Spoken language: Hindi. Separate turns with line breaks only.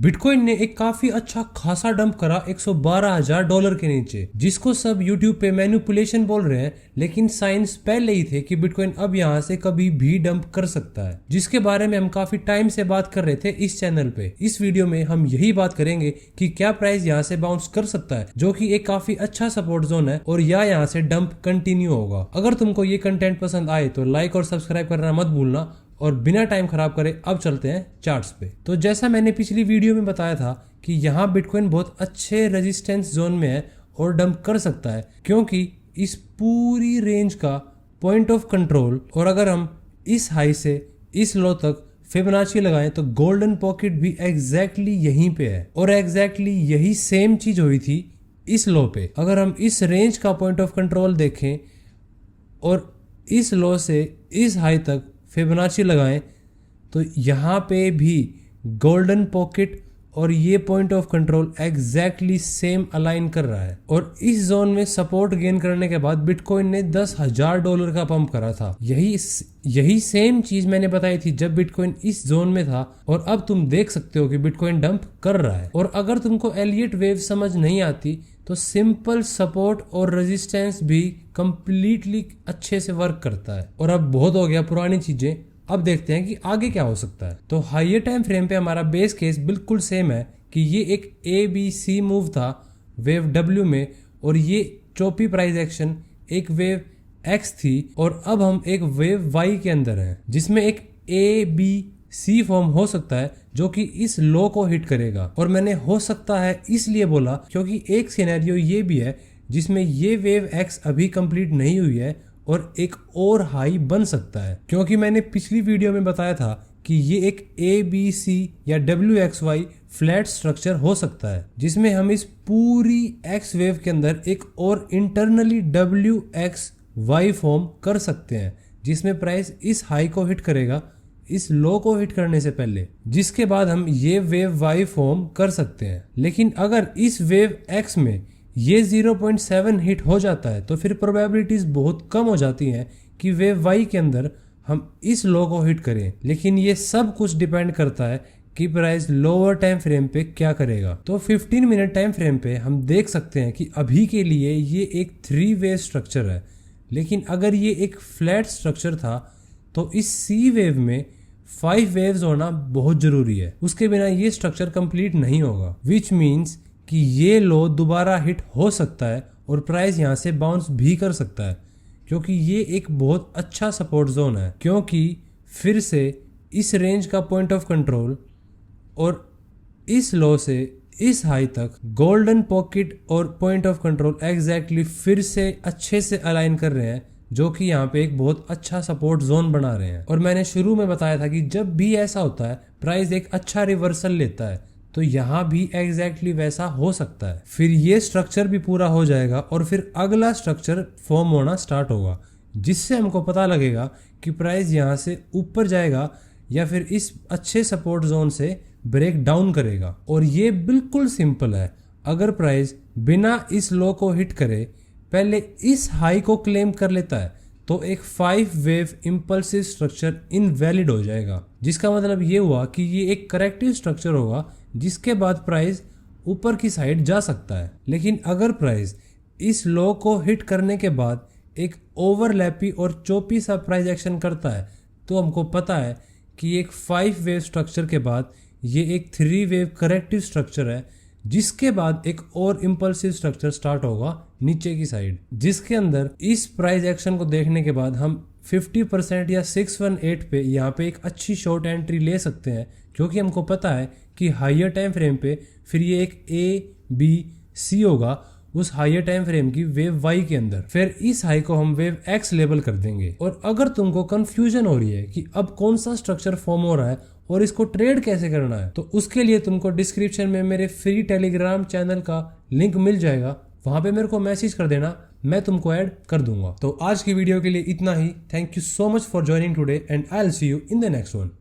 बिटकॉइन ने एक काफी अच्छा खासा डंप करा $112,000 के नीचे, जिसको सब यूट्यूब पे मैनिपुलेशन बोल रहे हैं, लेकिन साइंस पहले ही थे कि बिटकॉइन अब यहाँ से कभी भी डंप कर सकता है, जिसके बारे में हम काफी टाइम से बात कर रहे थे इस चैनल पे। इस वीडियो में हम यही बात करेंगे कि क्या प्राइस यहाँ से बाउंस कर सकता है, जो कि एक काफी अच्छा सपोर्ट जोन है, और या यहाँ से डंप कंटिन्यू होगा। अगर तुमको ये कंटेंट पसंद आए तो लाइक और सब्सक्राइब करना मत भूलना, और बिना टाइम खराब करे अब चलते हैं चार्ट्स पे। तो जैसा मैंने पिछली वीडियो में बताया था कि यहाँ बिटकॉइन बहुत अच्छे रेजिस्टेंस जोन में है और डंप कर सकता है, क्योंकि इस पूरी रेंज का पॉइंट ऑफ कंट्रोल, और अगर हम इस हाई से इस लो तक फिबोनाची लगाएं तो गोल्डन पॉकेट भी एग्जैक्टली यहीं पे है, और एग्जैक्टली यही सेम चीज हुई थी इस लो पे। अगर हम इस रेंज का पॉइंट ऑफ कंट्रोल देखें और इस लो से इस हाई तक फिबोनाची लगाएं तो यहाँ पे भी गोल्डन पॉकेट और ये point of control exactly same align कर रहा है। और इस जोन में सपोर्ट गेन करने के बाद बिटकॉइन ने $10,000 का पंप करा था। यही सेम चीज मैंने बताई थी जब बिटकॉइन इस जोन में था, और अब तुम देख सकते हो कि बिटकॉइन डंप कर रहा है। और अगर तुमको एलियट वेव समझ नहीं आती तो सिंपल सपोर्ट और रेजिस्टेंस भी कंप्लीटली अच्छे से वर्क करता है। और अब बहुत हो गया पुरानी चीजें, अब देखते हैं कि आगे क्या हो सकता है। तो हायर टाइम फ्रेम पे हमारा बेस केस बिल्कुल सेम है कि ये एक ABC मूव था वेव W में, और ये चौपी प्राइस एक्शन एक वेव X थी, और अब हम एक वेव Y के अंदर हैं जिसमें एक ABC फॉर्म हो सकता है जो कि इस लो को हिट करेगा। और मैंने हो सकता है इसलिए बोला क्योंकि एक सिनेरियो ये भी है जिसमें ये वेव X अभी कंप्लीट नहीं हुई है और एक और हाई बन सकता है, क्योंकि मैंने पिछली वीडियो में बताया था कि ये एक ABC या WXY फ्लैट स्ट्रक्चर हो सकता है, जिसमें हम इस पूरी X वेव के अंदर एक और इंटरनली WXY फॉर्म कर सकते हैं, जिसमें प्राइस इस हाई को हिट करेगा इस लो को हिट करने से पहले, जिसके बाद हम ये वेव Y फॉर्म कर सकते हैं। लेकिन अगर इस वेव X में ये 0.7 हिट हो जाता है तो फिर प्रोबेबिलिटीज बहुत कम हो जाती हैं कि वेव Y के अंदर हम इस लो को हिट करें। लेकिन ये सब कुछ डिपेंड करता है कि प्राइस लोअर टाइम फ्रेम पे क्या करेगा। तो 15 मिनट टाइम फ्रेम पे हम देख सकते हैं कि अभी के लिए ये एक 3 वे स्ट्रक्चर है, लेकिन अगर ये एक फ्लैट स्ट्रक्चर था तो इस C वेव में 5 वेव्स होना बहुत जरूरी है, उसके बिना ये स्ट्रक्चर कंप्लीट नहीं होगा। विच मीन्स कि ये लो दोबारा हिट हो सकता है और प्राइस यहाँ से बाउंस भी कर सकता है, क्योंकि ये एक बहुत अच्छा सपोर्ट जोन है, क्योंकि फिर से इस रेंज का पॉइंट ऑफ कंट्रोल और इस लो से इस हाई तक गोल्डन पॉकेट और पॉइंट ऑफ कंट्रोल एग्जैक्टली फिर से अच्छे से अलाइन कर रहे हैं, जो कि यहाँ पे एक बहुत अच्छा सपोर्ट जोन बना रहे हैं। और मैंने शुरू में बताया था कि जब भी ऐसा होता है प्राइस एक अच्छा रिवर्सल लेता है, तो यहाँ भी एग्जैक्टली वैसा हो सकता है। फिर ये स्ट्रक्चर भी पूरा हो जाएगा और फिर अगला स्ट्रक्चर फॉर्म होना स्टार्ट होगा, जिससे हमको पता लगेगा कि प्राइस यहाँ से ऊपर जाएगा या फिर इस अच्छे सपोर्ट जोन से ब्रेक डाउन करेगा। और ये बिल्कुल सिंपल है, अगर प्राइस बिना इस लो को हिट करे पहले इस हाई को क्लेम कर लेता है तो एक 5 वेव इम्पल्सिव स्ट्रक्चर इनवैलिड हो जाएगा, जिसका मतलब ये हुआ कि ये एक करेक्टिव स्ट्रक्चर होगा, जिसके बाद प्राइस ऊपर की साइड जा सकता है। लेकिन अगर प्राइस इस लो को हिट करने के बाद एक ओवरलैपी और चौपी सा प्राइस एक्शन करता है, तो हमको पता है कि एक 5 वेव स्ट्रक्चर के बाद ये एक 3 वेव करेक्टिव स्ट्रक्चर है, जिसके बाद एक और इम्पल्सिव स्ट्रक्चर स्टार्ट होगा नीचे की साइड, जिसके अंदर इस प्राइस एक्शन को देखने के बाद हम 50% या 618 पे यहाँ पे एक अच्छी शॉर्ट एंट्री ले सकते हैं, क्योंकि हमको पता है कि हायर टाइम फ्रेम पे फिर ये एक ABC होगा उस हायर टाइम फ्रेम की वेव Y के अंदर। फिर इस हाई को हम वेव X लेबल कर देंगे। और अगर तुमको कंफ्यूजन हो रही है कि अब कौन सा स्ट्रक्चर फॉर्म हो रहा है और इसको ट्रेड कैसे करना है, तो उसके लिए तुमको डिस्क्रिप्शन में मेरे फ्री टेलीग्राम चैनल का लिंक मिल जाएगा, वहां पे मेरे को मैसेज कर देना, मैं तुमको ऐड कर दूंगा। तो आज की वीडियो के लिए इतना ही। Thank you so much for joining today and I will see you in the next one.